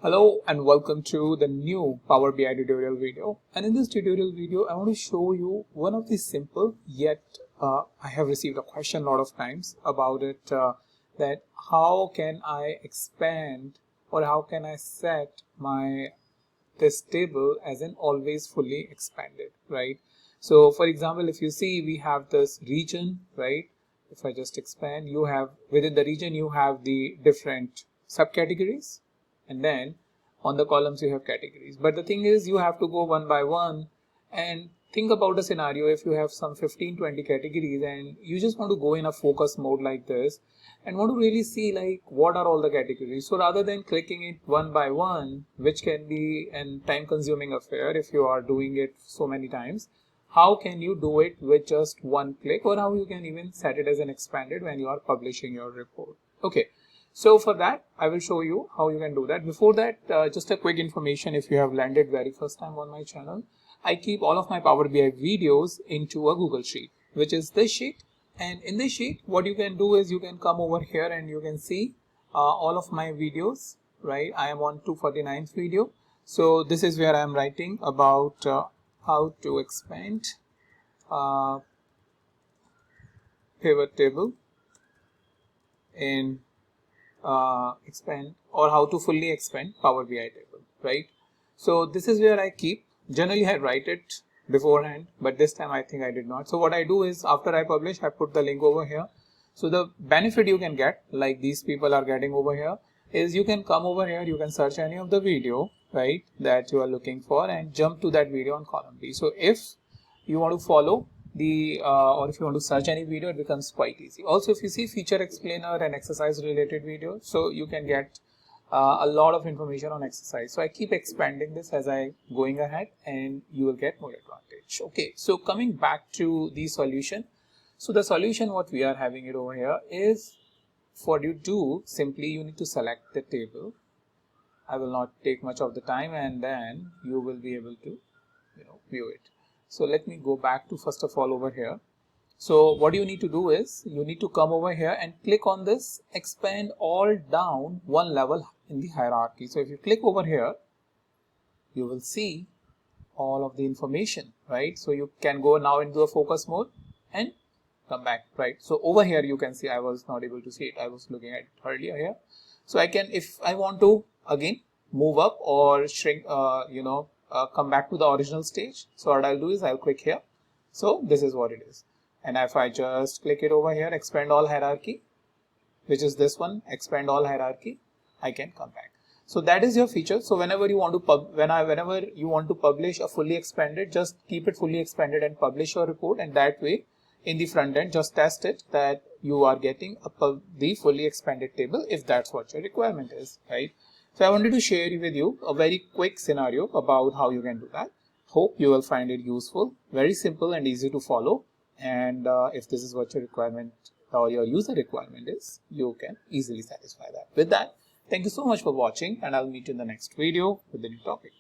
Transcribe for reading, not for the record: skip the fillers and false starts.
Hello and welcome to the new Power BI tutorial video. And in this tutorial video, I want to show you one of the simple yet I have received a question a lot of times about it that how can I expand or how can I set this table as an always fully expanded, right? So for example, if you see we have this region, right? If I just expand, you have within the region you have the different subcategories, and then on the columns you have categories. But the thing is, you have to go one by one and think about a scenario. If you have some 15-20 categories and you just want to go in a focus mode like this and want to really see like what are all the categories, so rather than clicking it one by one, which can be an time consuming affair if you are doing it so many times, how can you do it with just one click, or how you can even set it as an expanded when you are publishing your report. Okay, so for that I will show you how you can do that. Before that, just a quick information. If you have landed very first time on my channel, I keep all of my Power BI videos into a Google Sheet, which is this sheet. And in this sheet, what you can do is you can come over here and you can see all of my videos, right? I am on 249th video. So this is where I am writing about how to expand pivot table in expand, or how to fully expand Power BI table, right? So this is where I keep. Generally I write it beforehand, but this time I think I did not. So what I do is after I publish, I put the link over here. So the benefit you can get, like these people are getting over here, is you can come over here, you can search any of the video, right, that you are looking for and jump to that video on column B. So if you want to follow the or if you want to search any video, it becomes quite easy. Also, if you see feature explainer and exercise related videos, so you can get a lot of information on exercise. So I keep expanding this as I going ahead and you will get more advantage. Okay, so coming back to the solution. So the solution what we are having it over here is, for you to simply you need to select the table. I will not take much of the time, and then you will be able to view it. So let me go back to first of all over here. So what you need to do is you need to come over here and click on this expand all down one level in the hierarchy. So if you click over here, you will see all of the information, right? So you can go now into the focus mode and come back, right? So over here you can see I was not able to see it. I was looking at it earlier here. So I can, if I want to again move up or shrink, come back to the original stage. So what I'll do is I'll click here. So this is what it is. And if I just click it over here, expand all hierarchy, which is this one, expand all hierarchy, I can come back. So that is your feature. So whenever you want to whenever you want to publish a fully expanded, just keep it fully expanded and publish your report. And that way, in the front end, just test it that you are getting the fully expanded table if that's what your requirement is, right? So I wanted to share with you a very quick scenario about how you can do that. Hope you will find it useful, very simple and easy to follow. And if this is what your requirement or your user requirement is, you can easily satisfy that. With that, thank you so much for watching, and I'll meet you in the next video with a new topic.